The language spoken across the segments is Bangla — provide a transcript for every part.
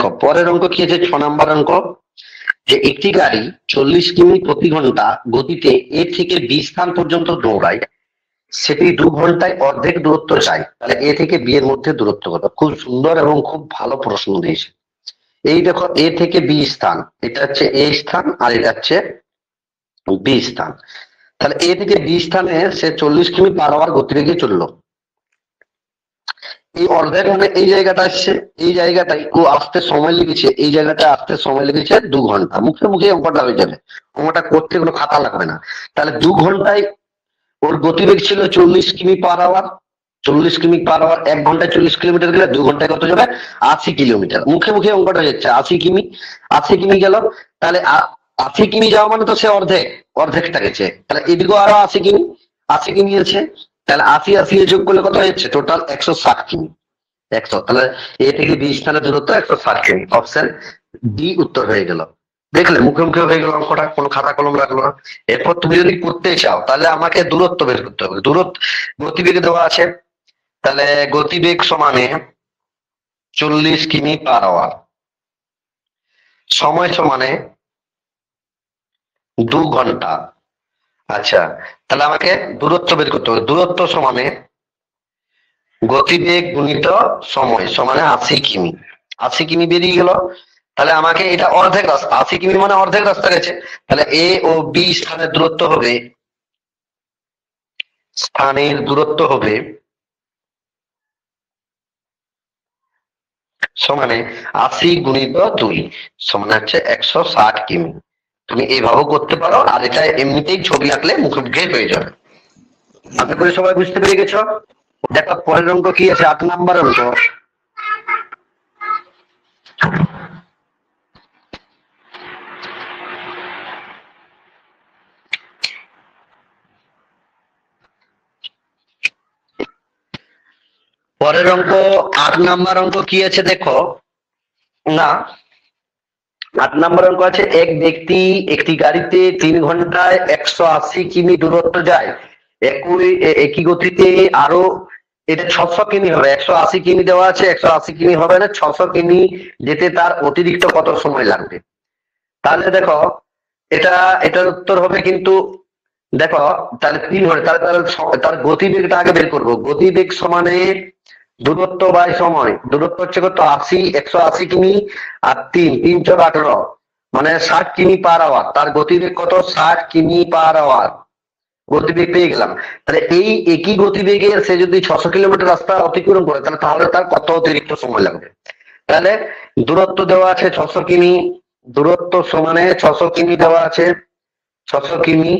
দেখো পরের অঙ্ক কি আছে, 6 নম্বর অঙ্ক, যে একটি গাড়ি 40 কিমি প্রতি ঘন্টা গতিতে এ থেকে বি স্থান পর্যন্ত দৌড়ায়, সেটি 2 ঘন্টায় অর্ধেক দূরত্ব যায়, তাহলে এ থেকে বি এর মধ্যে দূরত্ব কত? খুব সুন্দর এবং খুব ভালো প্রশ্ন দিয়েছে। এই দেখো এ থেকে বি স্থান, এটা হচ্ছে এ স্থান আর এটা হচ্ছে বি স্থান। তাহলে এ থেকে বি স্থানে সে 40 কিমি/আওয়ার গতিবেগে চললো। এই অর্ধেক মানে এই জায়গাটা আসছে, এই জায়গাটাই ও আসতে সময় লেগেছে, এই জায়গাটা আসতে সময় লেগেছে 2 ঘন্টা। মুখে মুখে অঙ্কটা হয়ে যাবে, অঙ্কটা করতে কোনো খাতা লাগবে না। তাহলে 2 ঘন্টায় ওর গতিবেগ ছিল 40 কিমি/আওয়ার। 40 কিমি/আওয়ার, 1 ঘন্টায় 40 কিলোমিটার গেলে 2 ঘন্টায় কত যাবে? 80 কিলোমিটার। মুখে মুখে অঙ্কটা হয়ে যাচ্ছে 80 কিমি। 80 কিমি গেল, তাহলে 80 কিমি যাওয়া মানে তো সে অর্ধেকটা গেছে। তাহলে এদিকেও আরো 80 কিমি, 80 কিমি আছে। তাহলে 80 যোগ করলে কত হচ্ছে? টোটাল 160 কিমি। 100, তাহলে এ থেকে বি স্থানের দূরত্ব 160 কিমি। অপশন ডি উত্তর হয়ে গেল। দেখলে মুখে মুখে হয়ে গেল অঙ্কটা, কোনো খাতা কলম লাগলো না। এরপর তুমি যদি করতে চাও তাহলে আমাকে দূরত্ব বের করতে হবে। গতিবেগ দেওয়া আছে, তাহলে গতিবেগ সমানে 40 কিমি/আওয়ার, সময় সমানে 2 ঘন্টা। আচ্ছা, তাহলে আমাকে দূরত্ব বের করতে হবে। দূরত্ব সমানে গতিবেগ গুণিত সময় সমানে 80 কিমি। 80 কিমি বেরিয়ে গেল। তাহলে আমাকে এটা অর্ধেক রাস্তা, 80 কিমি মানে অর্ধেক রাস্তা গেছে। তাহলে এ ও বি স্থানের দূরত্ব হবে, স্থানের দূরত্ব হবে সমানে 80 × 2 সমান হচ্ছে 160 কিমি। তুমি এইভাবেও করতে পারো, আর এটা এমনিতেই ছবি আঁকলে মুখে মুখে হয়ে যাবে। আশা করি সবাই বুঝতে পেরে গেছো। দেখো পরের অঙ্ক কি আছে, 8 নম্বর অঙ্ক। পরের অঙ্ক 8 নম্বর অঙ্ক কি আছে দেখো না, 8 নম্বর অঙ্ক আছে, এক ব্যক্তি একটি গাড়িতে 3 ঘন্টায় 180 কিমি দূরত্ব যায়, একই গতিতে আরো, এটা 600 কিমি হবে। 180 কিমি দেওয়া আছে, 180 কিমি হবে না, 600 কিমি যেতে তার অতিরিক্ত কত সময় লাগবে? তাহলে দেখো এটার উত্তর হবে কিন্তু, দেখো তাহলে 3 ঘন্টা, তাহলে তার গতিবেগটা আগে বের করবো। গতিবেগ সমানে দূরত্ব বাই সময়। দূরত্ব হচ্ছে কত? 80, 180 কিমি আর 3 3 × 4 = 18, মানে 60 কিমি/আওয়ার। তার গতিবেগ কত? 60 কিমি/আওয়ার গতিবেগ পেয়ে গেলাম। তাহলে এই একই গতিবেগে সে যদি 600 কিলোমিটার রাস্তা অতিক্রম করে, তাহলে তার কত অতিরিক্ত সময় লাগবে? তাহলে দূরত্ব দেওয়া আছে 600 কিমি, দূরত্ব সমানে 600 কিমি দেওয়া আছে, 600 কিমি।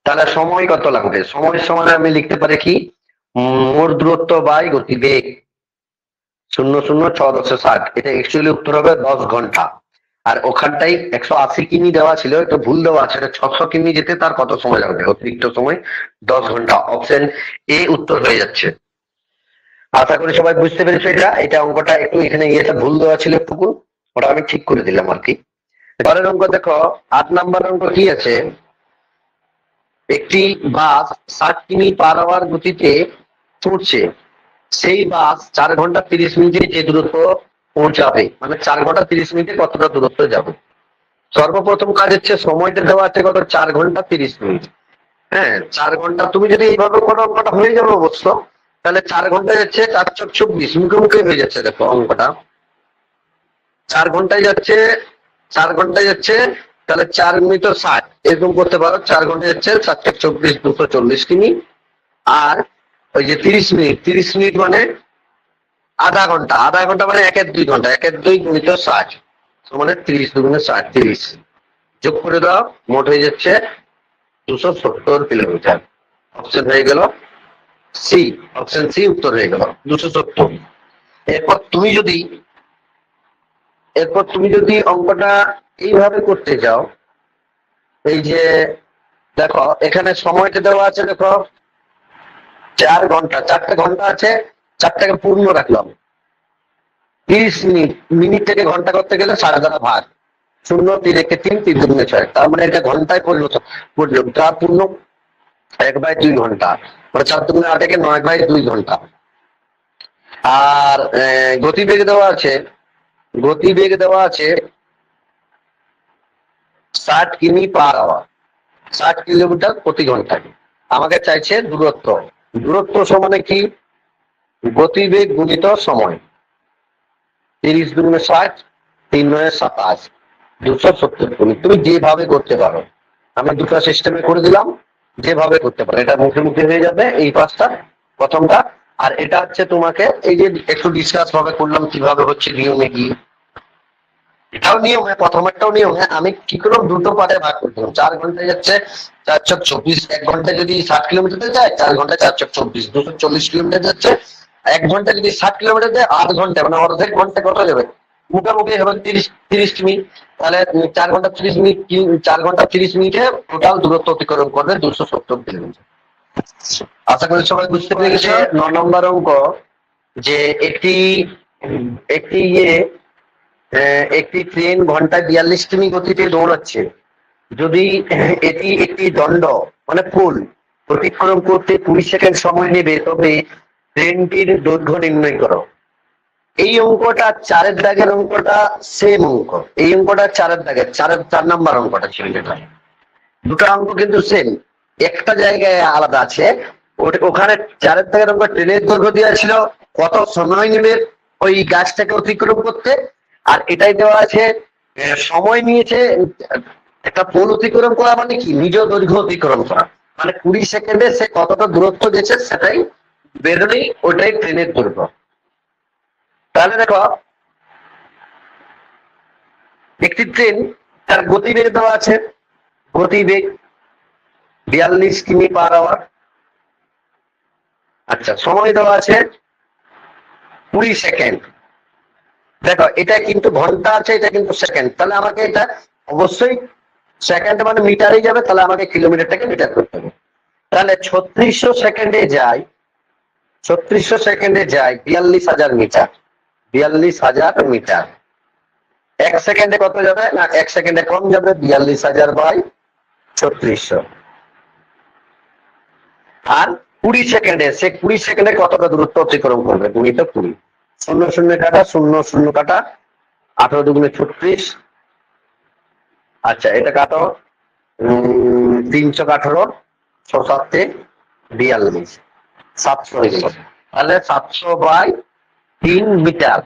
তাহলে সময় কত লাগবে? সময় সমানে আমি লিখতে পারি কি, মোট দূরত্ব বাই গতিবেগ, 0 0 6 × 10 = 60। এটা অ্যাকচুয়ালি উত্তর হবে 10 ঘন্টা। আর ওখানটাই 180 কিমি দেওয়া ছিল, এটা ভুল দেওয়া আছে, 600 কিমি যেতে তার কত সময় লাগবে অতিরিক্ত সময়? 10 ঘন্টা। অপশন এ উত্তর হয়ে যাচ্ছে। আশা করি সবাই বুঝতে পেরেছো। এটা অঙ্কটা একটু এখানে ইয়েটা ভুল দেওয়া ছিল একটুকু, ওটা আমি ঠিক করে দিলাম আর কি। পরের অঙ্ক দেখো 8 নম্বর অঙ্ক কি আছে, একটি বাস 60 কিমি/আওয়ার গতিতে ছুটছে, সেই বাস 4 ঘন্টা 30 মিনিটে যে দূরত্ব পৌঁছাবে, মানে 4 ঘন্টা 30 মিনিটে কতটা দূরত্ব যাবে? সর্বপ্রথম কাজ হচ্ছে, সময়টা দেওয়া আছে কত? 4 ঘন্টা 30 মিনিট। হ্যাঁ, 4 ঘন্টা তুমি যদি এইভাবে করো অঙ্কটা হয়ে যাবে অবশ্য। তাহলে 4 ঘন্টায় যাচ্ছে 4 × 4 = 24, মুখে মুখে হয়ে যাচ্ছে দেখো অঙ্কটা। 4 ঘন্টায় যাচ্ছে, 4 ঘন্টায় যাচ্ছে, তাহলে 4 × 60 এরকম করতে পারো। 4 ঘন্টায় যাচ্ছে 4 × 24 = 240 কিমি। আর ওই যে 30 মিনিট, 30 মিনিট মানে আধা ঘন্টা, আধা ঘন্টা মানে 1 এর 2 ঘন্টা, 1 এর 2 × 60 মানে 30 × 2 = 60, 30 যোগ করে দাও, মোট হয়ে যাচ্ছে 270 কিলোমিটার। অপশন হয়ে গেল সি, অপশন সি উত্তর হয়ে গেল 270। এরপর তুমি যদি অঙ্কটা এইভাবে করতে যাও, এই যে দেখো এখানে সময়টা দেওয়া আছে, দেখো 4 ঘন্টা, 4টে ঘন্টা আছে, 4টাকে পূর্ণ রাখলাম। 30 মিনিট, মিনিট থেকে ঘন্টা করতে গেলে 6.5 দ্বারা ভাগ, 0 3 1 3 3 2 6, তার মানে এটা ঘন্টায় পরিণত পূর্ণ, 1/2 ঘন্টা, মানে 4 2 8 = 9/2 ঘন্টা। আর গতিবেগ দেওয়া আছে গতিবেগ দেওয়া আছে 60 কিমি/আওয়ার, 60 কিলোমিটার প্রতি ঘন্টায়। আমাকে চাইছে দূরত্ব। দূরত্ব সমানে কি? গতিবেগ গুণিত সময়। 30 দুগুণে 60, 3 9 27, 270 কিমি। তুমি যেভাবে করতে পারো, আমি দুটো সিস্টেমে করে দিলাম, যেভাবে করতে পারো। এটা মুখে মুখে হয়ে যাবে এই পাঁচটা, প্রথমটা। আর এটা হচ্ছে তোমাকে এই যে একটু ডিসকাস ভাবে করলাম কিভাবে হচ্ছে নিয়মে কি, এটাও নিয়মে, প্রথমেরটাও নিয়মে। আমি কি করলাম, দুটো পার্টে ভাগ করে দিলাম। 4 ঘন্টায় যাচ্ছে 4 × 24, 1 ঘন্টায় যদি 60 কিলোমিটার যায়, 4 ঘন্টায় 4 × 24, 240 কিলোমিটার যাচ্ছে। 1 ঘন্টায় যদি 60 কিলোমিটার যায়, 8 ঘন্টায় মানে অর্ধেক ঘন্টায় কত যাবে? মোটামুটি হবে 30 মিনিট। তাহলে 4 ঘন্টা 30 মিনিট, 4 ঘন্টা 30 মিনিটে টোটাল দূরত্ব অতিক্রম করবে 270 কিলোমিটার। আশা করি সবাই বুঝতে পেরে গেছে। 9 নম্বর অঙ্ক, যে একটি একটি একটি ট্রেন ঘন্টায় 42 কিমি গতিতে দৌড়াচ্ছে। যদি এটি একটি দণ্ড মানে পুল অতিক্রম করতে 20 সেকেন্ড সময় নেবে, তবে ট্রেনটির দৈর্ঘ্য নির্ণয় করো। এই অঙ্কটা 4-এর দাগের অঙ্কটা সেম অঙ্ক। এই অঙ্কটা 4-এর দাগের 4 নম্বর অঙ্কটা ছিল যেটা, দুটো অঙ্ক কিন্তু সেম, একটা জায়গায় আলাদা আছে। ওখানে 4-এর দাগের অঙ্ক ট্রেনের দৈর্ঘ্য দেওয়া ছিল, কত সময় নেবে ওই গাছটাকে অতিক্রম করতে। আর এটাই দেওয়া আছে সময় নিয়েছে একটা পোল অতিক্রম করা, মানে কি নিজ দৈর্ঘ্য অতিক্রম করা, মানে 20 সেকেন্ডে সে কতটা দূরত্ব গেছে সেটাই বেরোলেই ওটাই ট্রেনের দৈর্ঘ্য। তাহলে দেখো, একটি ট্রেন, তার গতিবেগ দেওয়া আছে, গতিবেগ 42 কিমি/আওয়ার। আচ্ছা, সময় দেওয়া আছে 20 সেকেন্ড। দেখো এটা কিন্তু ঘন্টা আছে, এটা কিন্তু সেকেন্ড। তাহলে আমাকে এটা অবশ্যই সেকেন্ড মানে মিটারেই যাবে, তাহলে আমাকে কিলোমিটারটাকে মিটার করতে হবে। তাহলে 3600 সেকেন্ডে যায়, 42,000 মিটার, 42,000 মিটার। 1 সেকেন্ডে কত যাবে? না 1 সেকেন্ডে কম যাবে, 42,000/3600। আর 20 সেকেন্ডে, সে 20 সেকেন্ডে কতটা দূরত্ব অতিক্রম করবে? গুণিত 20। 0 0 কাটা, 0 0 কাটা, 18 দুগুণে 36। আচ্ছা এটা কাটো, 318, 6 7 42, 700 হয়ে গেল। তাহলে 700/3 মিটার।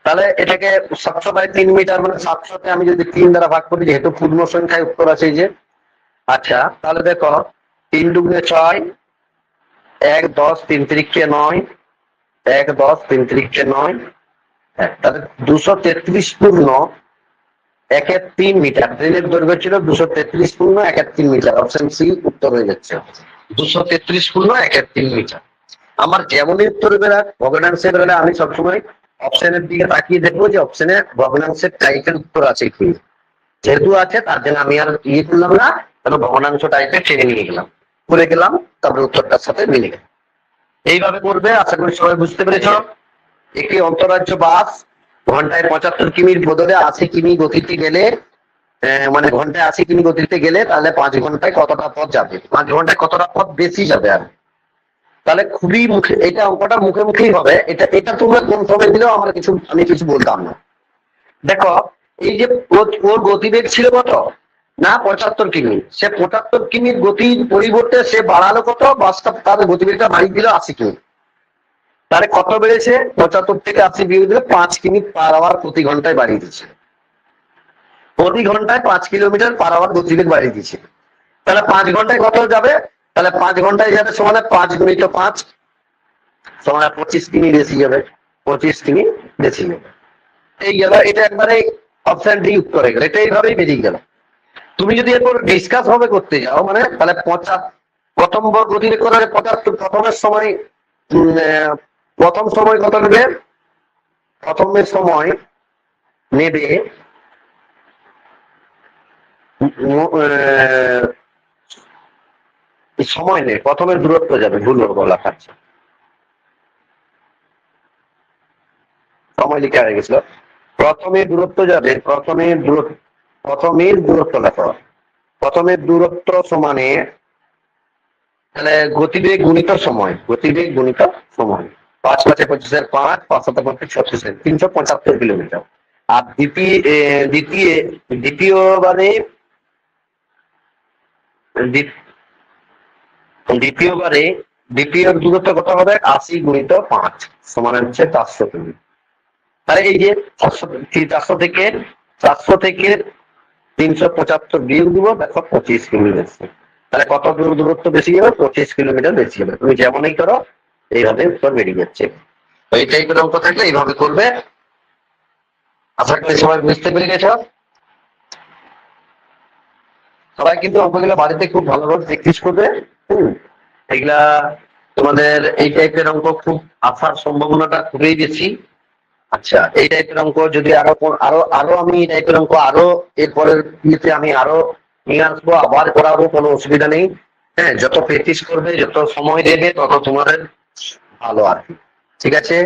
তাহলে এটাকে 700/3 মিটার মানে 700-কে আমি যদি 3 দ্বারা ভাগ করি, যেহেতু পূর্ণ সংখ্যায় উত্তর আছে এই যে। আচ্ছা তাহলে দেখো, 3 দুগুণে 6, 1 10, 3 3 9, 1 10, 3 3 9। তাহলে 233 × 1/3 মিটার। ট্রেনের দৈর্ঘ্য ছিল 233 × 1/3 মিটার। অপশন সি উত্তর হয়ে যাচ্ছে, 233 × 1/3 মিটার। আমার যেমনই উত্তর বেরোক, ভগ্নাংশে বেরোলে আমি সবসময় অপশনের দিকে তাকিয়ে দেখবো যে অপশনে ভগ্নাংশের টাইপের উত্তর আছে কি। যেহেতু আছে তার জন্য আমি আর ইয়ে করলাম না, তবে ভগ্নাংশ টাইপের টেনে নিয়ে গেলাম, করে গেলাম, তারপরে উত্তরটার সাথে মিলে গেল। এইভাবে করবে। আশা করি সবাই বুঝতে পেরেছ। একটি অন্তরাজ্য বাস ঘন্টায় 75 কিমির বদলে 80 কিমি গতিতে গেলে, মানে ঘন্টায় 80 কিমি গতিতে গেলে, তাহলে 5 ঘন্টায় কতটা পথ যাবে? 5 ঘন্টায় কতটা পথ বেশি যাবে? আর তাহলে খুবই মুখে, এটা অঙ্কটা মুখে মুখেই হবে। এটা এটা তোমরা কোন সময় দিলেও আমি কিছু বলতাম না। দেখো এই যে ওর গতিবেগ ছিল কত? না 75 কিমি। সে 75 কিমির গতির পরিবর্তে সে বাড়ালো কত? বাস্তব তার গতিবেগটা বাড়িয়ে দিল 80 কিমি। তাহলে কত বেড়েছে? 75 থেকে 80 বিয়োগ দিলে 5 কিমি/আওয়ার প্রতি ঘন্টায় বাড়িয়ে দিচ্ছে। প্রতি ঘন্টায় 5 কিলোমিটার/আওয়ার গতিবেগ বাড়িয়ে দিচ্ছে। তাহলে 5 ঘন্টায় কত যাবে? তাহলে 5 ঘন্টায় যাবে সমানে 5 × 5 সমানে 25 কিমি বেশি যাবে, 25 কিমি বেশি যাবে। এই গেল, এটা একবারে অপশন ডি উত্তর হয়ে গেল। এটা এইভাবেই বেরিয়ে গেল। তুমি যদি এরপর ডিসকাস ভাবে করতে যাও, মানে তাহলে প্রথম গতিবেগ করার 75, প্রথমের সময় প্রথম সময় কত নেবে? প্রথমের সময় নেবে সময় নেই, প্রথমের দূরত্ব যাবে, ভুল বলা থাকছে, সময় লিখে হয়ে গেছিল। প্রথমের দূরত্ব যাবে, প্রথমের দূরত্ব লেখো। প্রথমের দূরত্ব সমানে, তাহলে গতিবেগ গুণিত সময়, গতিবেগ গুণিত সময়। 5 5 25 5 5 7 36 375 কিলোমিটার। আর দ্বিতীয়বারে দ্বিতীয়বারে দ্বিতীয় দূরত্ব কত হবে? 80 গুণিত 5 সমান হচ্ছে 400 কিমি। তাহলে এই যে 400 থেকে 375 বিয়োগ দিব, দেখো 25 কিমি বেশি। তাহলে কত দূরত্ব বেশি হবে? 25 কিলোমিটার বেশি হবে। তুমি যেমনই করো এইভাবে উত্তর বেরিয়ে যাচ্ছে। তো এই টাইপের অঙ্ক থাকলে এইভাবে করবে। আশা করি সবাই বুঝতে পেরে গেছ। সবাই কিন্তু অঙ্কগুলো বাড়িতে খুব ভালোভাবে প্র্যাকটিস করবে। এগুলা তোমাদের এই টাইপের অঙ্ক খুব আসার সম্ভাবনাটা খুবই বেশি। আচ্ছা, এই টাইপের অঙ্ক যদি আরো আমি এই টাইপের অঙ্ক আরো এরপরের ইয়েতে আমি আরো নিয়ে আসবো, আবার করাবো, কোনো অসুবিধা নেই। হ্যাঁ, যত প্র্যাকটিস করবে, যত সময় দেবে, তত তোমাদের ভালো আর কি। ঠিক আছে।